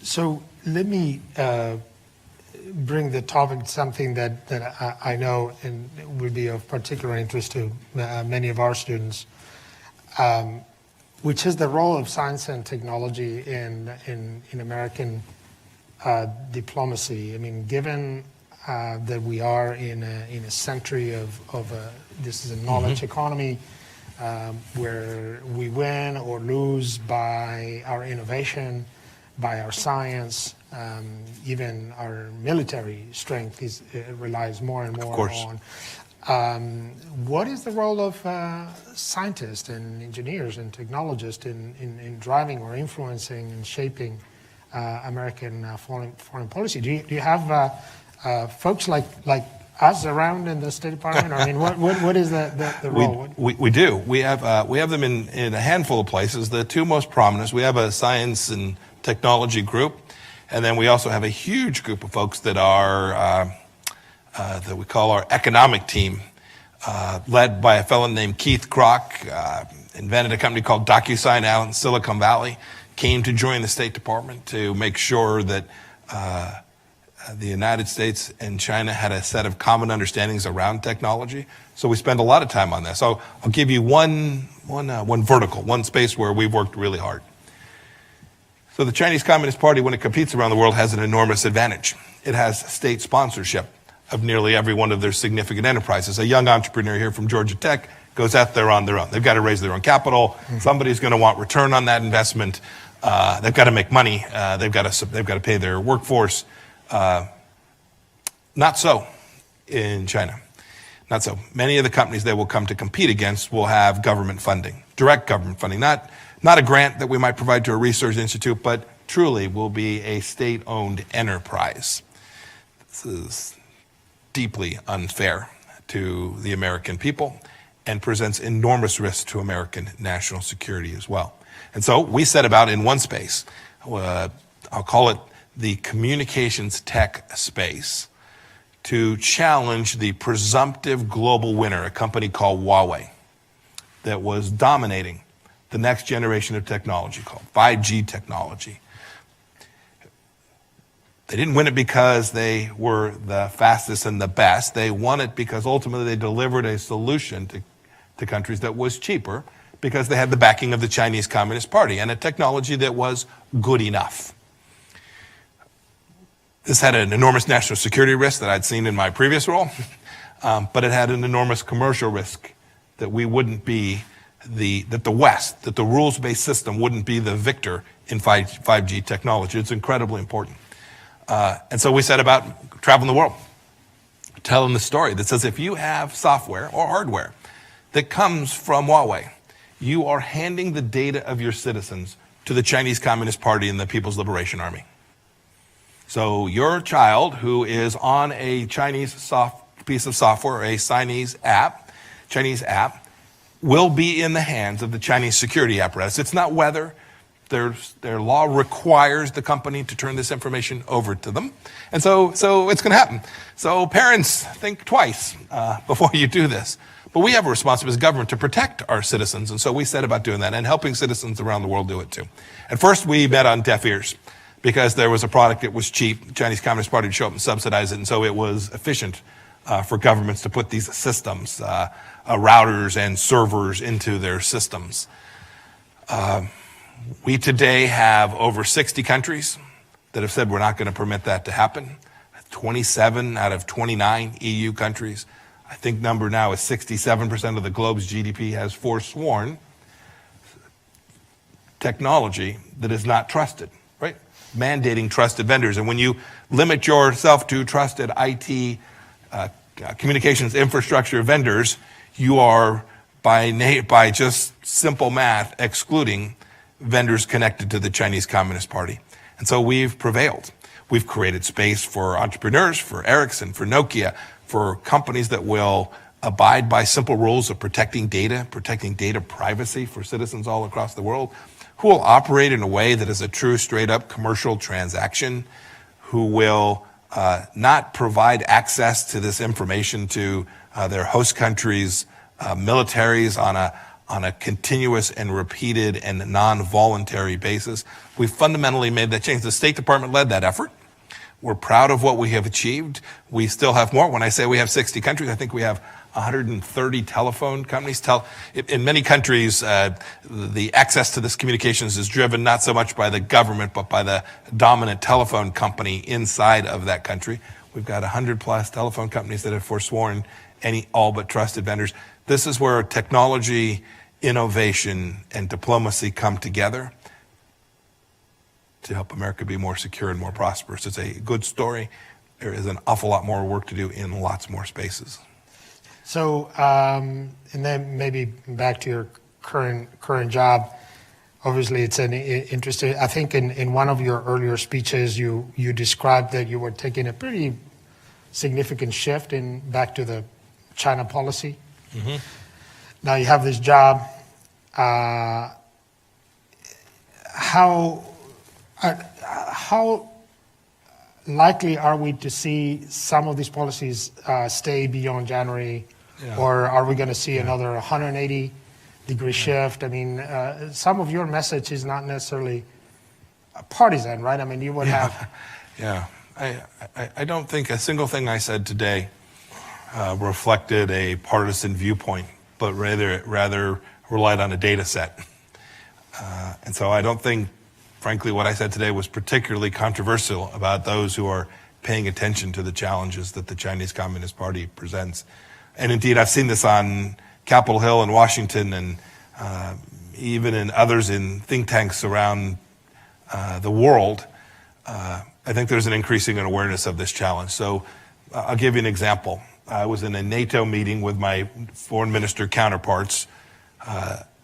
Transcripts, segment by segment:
So let me bring the topic to something that I know and will be of particular interest to many of our students, which is the role of science and technology in American diplomacy. I mean, given that we are in a century of this is a knowledge economy where we win or lose by our innovation, by our science, even our military strength relies more and more on. What is the role of scientists and engineers and technologists in driving or influencing and shaping American foreign policy? Do you have folks like us around in the State Department? I mean, what is the role? We do. We have them in a handful of places. The two most prominent, we have a science and technology group, and then we also have a huge group of folks that are that we call our economic team, led by a fellow named Keith Kroc, invented a company called DocuSign out in Silicon Valley, came to join the State Department to make sure that the United States and China had a set of common understandings around technology. So we spend a lot of time on this. So I'll give you one vertical, one space where we've worked really hard. So the Chinese Communist Party, when it competes around the world, has an enormous advantage. It has state sponsorship of nearly every one of their significant enterprises. A young entrepreneur here from Georgia Tech goes out there on their own. They've got to raise their own capital. Somebody's going to want return on that investment. They've got to make money. They've got to pay their workforce. Not so in China. Not so. Many of the companies they will come to compete against will have government funding, direct government funding, not a grant that we might provide to a research institute, but truly will be a state-owned enterprise. This is deeply unfair to the American people and presents enormous risks to American national security as well. And so we set about in one space, I'll call it the communications tech space, to challenge the presumptive global winner, a company called Huawei, that was dominating the next generation of technology called 5G technology. They didn't win it because they were the fastest and the best. They won it because ultimately they delivered a solution to countries that was cheaper because they had the backing of the Chinese Communist Party and a technology that was good enough. This had an enormous national security risk that I'd seen in my previous role, but it had an enormous commercial risk that we wouldn't be that the West, that the rules-based system wouldn't be the victor in 5G technology. It's incredibly important. And so we set about traveling the world, telling the story that says if you have software or hardware that comes from Huawei, you are handing the data of your citizens to the Chinese Communist Party and the People's Liberation Army. So your child who is on a Chinese piece of software, a Chinese app, will be in the hands of the Chinese security apparatus. It's not whether. Their law requires the company to turn this information over to them. And so it's going to happen. So parents, think twice before you do this. But we have a responsibility as government to protect our citizens. And so we set about doing that and helping citizens around the world do it too. At first, we met on deaf ears because there was a product that was cheap. The Chinese Communist Party would show up and subsidize it. And so it was efficient for governments to put these systems, routers and servers into their systems. We today have over 60 countries that have said we're not going to permit that to happen. 27 out of 29 EU countries. I think number now is 67% of the globe's GDP has forsworn technology that is not trusted, right? Mandating trusted vendors. And when you limit yourself to trusted IT communications infrastructure vendors, you are by just simple math excluding vendors connected to the Chinese Communist Party. And so we've prevailed. We've created space for entrepreneurs, for Ericsson, for Nokia, for companies that will abide by simple rules of protecting data privacy for citizens all across the world, who will operate in a way that is a true straight-up commercial transaction, who will not provide access to this information to their host countries' militaries on a continuous and repeated and non-voluntary basis. We fundamentally made that change. The State Department led that effort. We're proud of what we have achieved. We still have more. When I say we have 60 countries, I think we have 130 telephone companies. In many countries, the access to this communications is driven not so much by the government, but by the dominant telephone company inside of that country. We've got 100+ telephone companies that have forsworn any all but trusted vendors. This is where technology, innovation, and diplomacy come together to help America be more secure and more prosperous. It's a good story. There is an awful lot more work to do in lots more spaces. So, and then maybe back to your current job. Obviously, it's an interesting. I think in one of your earlier speeches, you described that you were taking a pretty significant shift back to the China policy. Mm-hmm. Now you have this job. How likely are we to see some of these policies stay beyond January, or are we going to see another 180-degree shift? I mean, some of your message is not necessarily partisan, right? I mean, you would have. Yeah, I don't think a single thing I said today reflected a partisan viewpoint, but rather relied on a data set. And so I don't think, frankly, what I said today was particularly controversial about those who are paying attention to the challenges that the Chinese Communist Party presents. And indeed, I've seen this on Capitol Hill in Washington and even in others in think tanks around the world. I think there's an increasing awareness of this challenge. So I'll give you an example. I was in a NATO meeting with my foreign minister counterparts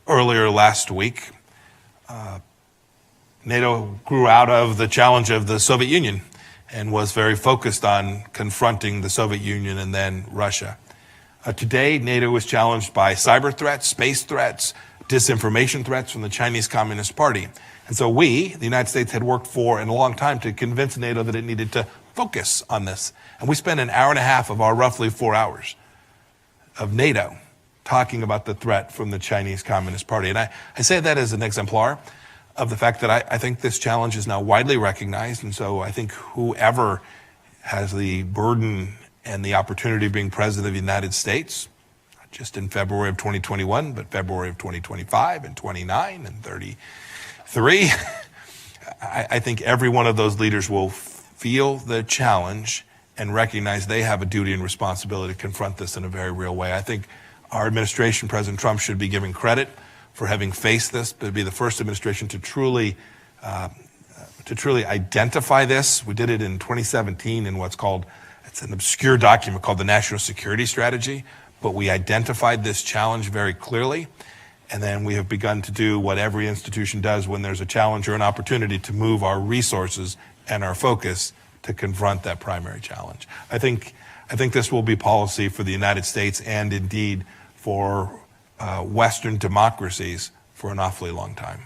earlier last week. NATO grew out of the challenge of the Soviet Union and was very focused on confronting the Soviet Union and then Russia. Today, NATO is challenged by cyber threats, space threats, disinformation threats from the Chinese Communist Party. And so we, the United States, had worked for a long time to convince NATO that it needed to focus on this. And we spent an hour and a half of our roughly 4 hours of NATO talking about the threat from the Chinese Communist Party. And I say that as an exemplar of the fact that I think this challenge is now widely recognized. And so I think whoever has the burden and the opportunity of being president of the United States, not just in February of 2021, but February of 2025 and 29 and 33, I think every one of those leaders will feel the challenge and recognize they have a duty and responsibility to confront this in a very real way. I think our administration, President Trump, should be given credit for having faced this, but be the first administration to truly identify this. We did it in 2017 in what's called, it's an obscure document called the National Security Strategy, but we identified this challenge very clearly. And then we have begun to do what every institution does when there's a challenge or an opportunity to move our resources and our focus to confront that primary challenge. I think this will be policy for the United States and indeed for Western democracies for an awfully long time.